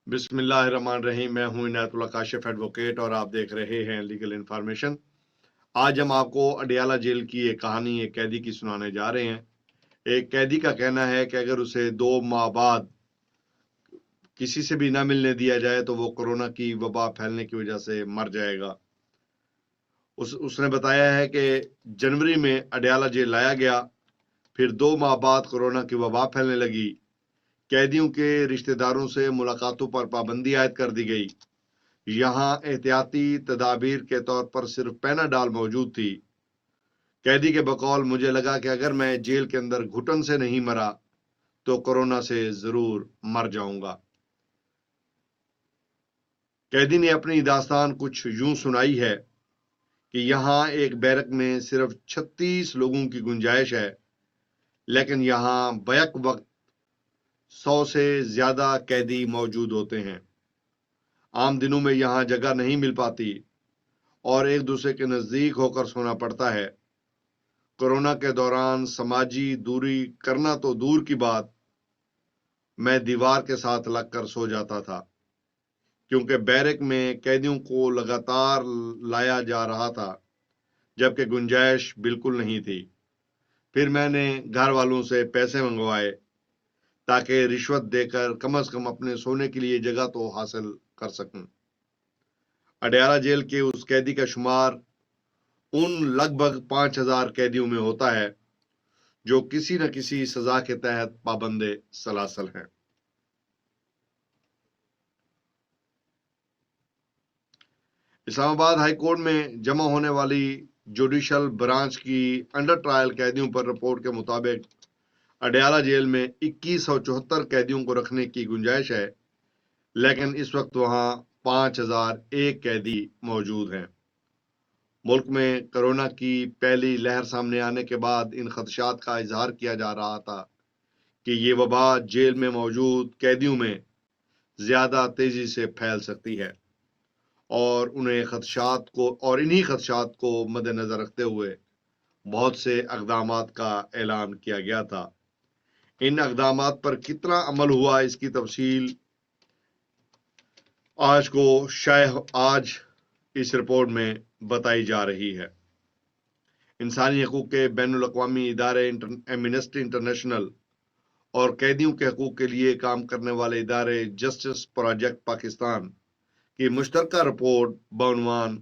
बिस्मिल्लाहिर्रहमानिर्रहीम। मैं हूं इनायतुल्ला काशिफ एडवोकेट और आप देख रहे हैं लीगल इन्फॉर्मेशन। आज हम आपको अडियाला जेल की एक कहानी एक कैदी की सुनाने जा रहे हैं। एक कैदी का कहना है कि अगर उसे 2 माह बाद किसी से भी ना मिलने दिया जाए तो वो कोरोना की वबा फैलने की वजह से मर जाएगा। उसने बताया है कि जनवरी में अडियाला जेल लाया गया, फिर 2 माह बाद कोरोना की वबा फैलने लगी। कैदियों के रिश्तेदारों से मुलाकातों पर पाबंदी आयद कर दी गई। यहाँ एहतियाती तदाबीर के तौर पर सिर्फ पैनाडॉल मौजूद थी। कैदी के बकौल, मुझे लगा कि अगर मैं जेल के अंदर घुटन से नहीं मरा तो कोरोना से जरूर मर जाऊंगा। कैदी ने अपनी दास्तान कुछ यूं सुनाई है कि यहाँ एक बैरक में सिर्फ 36 लोगों की गुंजाइश है, लेकिन यहाँ बैक वक्त 100 से ज्यादा कैदी मौजूद होते हैं। आम दिनों में यहाँ जगह नहीं मिल पाती और एक दूसरे के नजदीक होकर सोना पड़ता है। कोरोना के दौरान समाजी दूरी करना तो दूर की बात, मैं दीवार के साथ लगकर सो जाता था, क्योंकि बैरक में कैदियों को लगातार लाया जा रहा था जबकि गुंजाइश बिल्कुल नहीं थी। फिर मैंने घर वालों से पैसे मंगवाए ताकि रिश्वत देकर कम से कम अपने सोने के लिए जगह तो हासिल कर सकूं। अडियाला जेल के उस कैदी का शुमार उन लगभग 5,000 कैदियों में होता है जो किसी न किसी सजा के तहत पाबंदे सलासल हैं। इस्लामाबाद हाई कोर्ट में जमा होने वाली जुडिशल ब्रांच की अंडर ट्रायल कैदियों पर रिपोर्ट के मुताबिक अडियाला जेल में 2174 कैदियों को रखने की गुंजाइश है, लेकिन इस वक्त वहां 5,001 कैदी मौजूद हैं। मुल्क में कोरोना की पहली लहर सामने आने के बाद इन खदशात का इजहार किया जा रहा था कि ये वबा जेल में मौजूद कैदियों में ज्यादा तेजी से फैल सकती है और इन्हीं खदशात को मद्देनजर रखते हुए बहुत से इक़दामात का ऐलान किया गया था। इन इक़दामात पर कितना अमल हुआ, इसकी तफसील आज इस रिपोर्ट में बताई जा रही है। इंसानी हकूक़ के बैनुल अक़वामी इदारे एमनेस्टी इंटरनेशनल और कैदियों के हकूक़ के लिए काम करने वाले इदारे जस्टिस प्रोजेक्ट पाकिस्तान की मुश्तरका रिपोर्ट बउनवान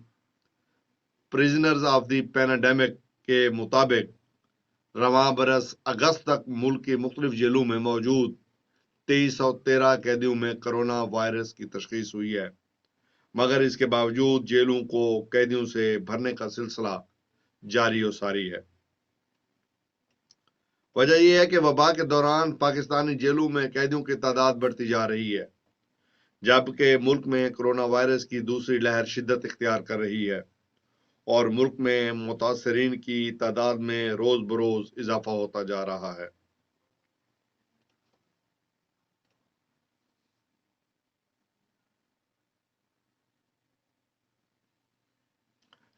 प्रिजनर्स ऑफ द पैंडेमिक के मुताबिक रवां बरस अगस्त तक मुल्क की मुख्तलिफ जेलों में मौजूद 2313 कैदियों में कोरोना वायरस की तशखीस हुई है, मगर इसके बावजूद जेलों को कैदियों से भरने का सिलसिला जारी और सारी है। वजह यह है कि वबा के दौरान पाकिस्तानी जेलों में कैदियों की तादाद बढ़ती जा रही है, जबकि मुल्क में कोरोना वायरस की दूसरी लहर शिद्दत इख्तियार कर रही है और मुल्क में मुतासरीन की तादाद में रोज बरोज इजाफा होता जा रहा है।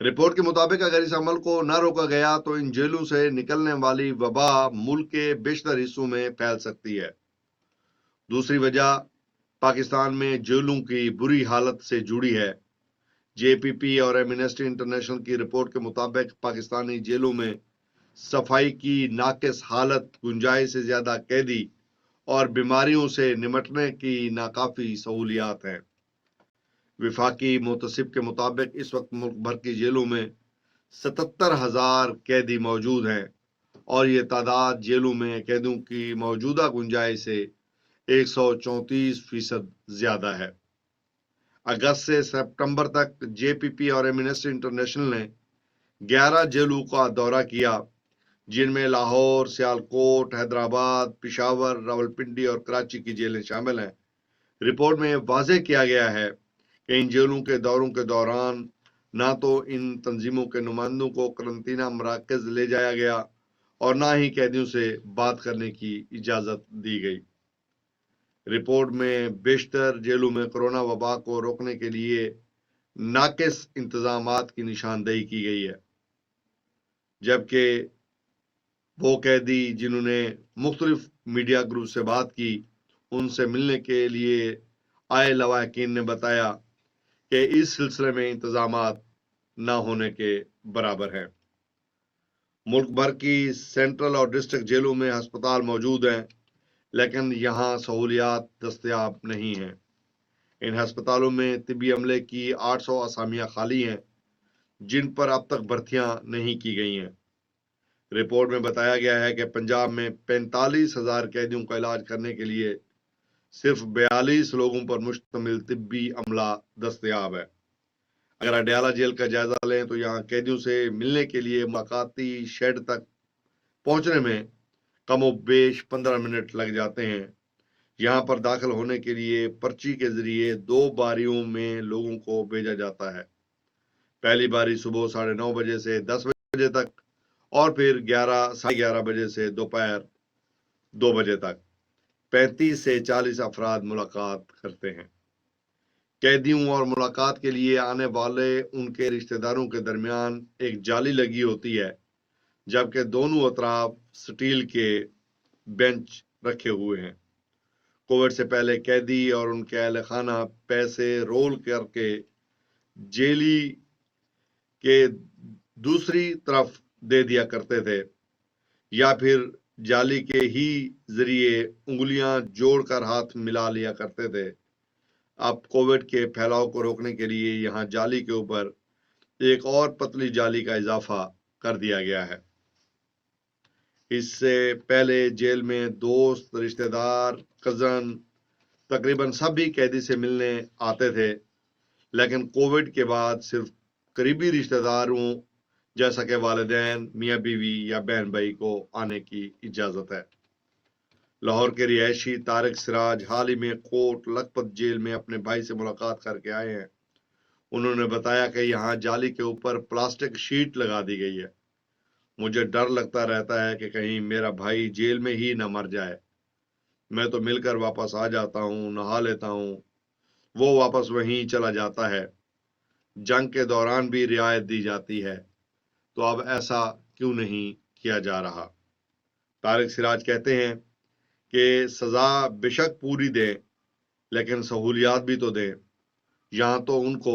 रिपोर्ट के मुताबिक अगर इस अमल को न रोका गया तो इन जेलों से निकलने वाली वबा मुल्क के बेशतर हिस्सों में फैल सकती है। दूसरी वजह पाकिस्तान में जेलों की बुरी हालत से जुड़ी है। जेपीपी और एमनेस्टी इंटरनेशनल की रिपोर्ट के मुताबिक पाकिस्तानी जेलों में सफाई की नाकिस हालत, गुंजाइश से ज्यादा कैदी और बीमारियों से निमटने की नाकाफी सहूलियात हैं। विफाकी मुतसिब के मुताबिक इस वक्त मुल्क भर की जेलों में 77,000 कैदी मौजूद हैं और ये तादाद जेलों में कैदियों की मौजूदा गुंजाइश से 134% ज्यादा है। अगस्त से सितंबर तक जेपीपी और एमनेस्टी इंटरनेशनल ने 11 जेलों का दौरा किया, जिनमें लाहौर, सियालकोट, हैदराबाद, पिशावर, रावलपिंडी और कराची की जेलें शामिल हैं। रिपोर्ट में वाज़ेह किया गया है कि इन जेलों के दौरों के दौरान ना तो इन तंजीमों के नुमाइंदों को करंतना मराकज़ ले जाया गया और ना ही कैदियों से बात करने की इजाज़त दी गई। रिपोर्ट में बेशतर जेलों में कोरोना वबा को रोकने के लिए नाकिस इंतजामात की निशानदेही की गई है, जबकि वो कैदी जिन्होंने मुख्तलिफ मीडिया ग्रुप से बात की, उनसे मिलने के लिए آئے لواحقین نے بتایا کہ اس سلسلے میں انتظامات نہ ہونے کے برابر ہیں۔ ملک بھر کی سینٹرل اور ڈسٹرکٹ جیلوں میں ہسپتال موجود ہیں، لیکن یہاں سہولیات دستیاب نہیں ہیں۔ ان ہسپتالوں میں طبی عملے کی 800 اسامیاں خالی ہیں، جن پر اب تک بھرتیاں نہیں کی گئی ہیں۔ رپورٹ میں بتایا گیا ہے کہ پنجاب میں 45,000 قیدیوں کا علاج کرنے کے لیے صرف 42 لوگوں پر مشتمل طبی عملہ دستیاب ہے۔ اگر اڈیالہ جیل کا جائزہ لیں تو یہاں قیدیوں سے ملنے کے لیے ملاقاتی شیڈ تک پہنچنے میں کم و بیش 15 منٹ لگ جاتے ہیں۔ یہاں پر داخل ہونے کے لیے پرچی کے ذریعے 2 باریوں میں لوگوں کو بھیجا جاتا ہے۔ پہلی باری صبح 9:30 بجے سے 10 بجے تک، اور پھر 11:30 بجے سے دوپہر 2 بجے تک 35 سے 40 افراد ملاقات کرتے ہیں۔ قیدیوں اور ملاقات کے لیے آنے والے ان کے رشتہ داروں کے درمیان ایک جالی لگی ہوتی ہے، جبکہ دونوں اطراف سٹیل کے بینچ رکھے ہوئے ہیں۔ کووڈ سے پہلے قیدی اور ان کے اہل خانہ پیسے رول کر کے جیلی کے دوسری طرف دے دیا کرتے تھے، یا پھر جالی کے ہی ذریعے انگلیاں جوڑ کر ہاتھ ملا لیا کرتے تھے۔ اب کووڈ کے پھیلاؤ کو روکنے کے لیے یہاں جالی کے اوپر ایک اور پتلی جالی کا اضافہ کر دیا گیا ہے۔ اس سے پہلے جیل میں دوست، رشتہ دار، کزن، تقریباً سبھی قیدی سے ملنے آتے تھے، لیکن کووڈ کے بعد صرف قریبی رشتہ داروں جیسا کہ والدین، میاں بیوی یا بہن بھائی کو آنے کی اجازت ہے۔ لاہور کے رہائشی طارق سراج حال ہی میں کوٹ لکھپت جیل میں اپنے بھائی سے ملاقات کر کے آئے ہیں۔ انہوں نے بتایا کہ یہاں جالی کے اوپر پلاسٹک شیٹ لگا دی گئی ہے۔ مجھے ڈر لگتا رہتا ہے کہ کہیں میرا بھائی جیل میں ہی نہ مر جائے۔ میں تو مل کر واپس آ جاتا ہوں، نہا لیتا ہوں، وہ واپس وہیں چلا جاتا ہے۔ جنگ کے دوران بھی رعایت دی جاتی ہے، تو اب ایسا کیوں نہیں کیا جا رہا؟ طارق سراج کہتے ہیں کہ سزا بے شک پوری دیں، لیکن سہولیات بھی تو دیں۔ یہاں تو ان کو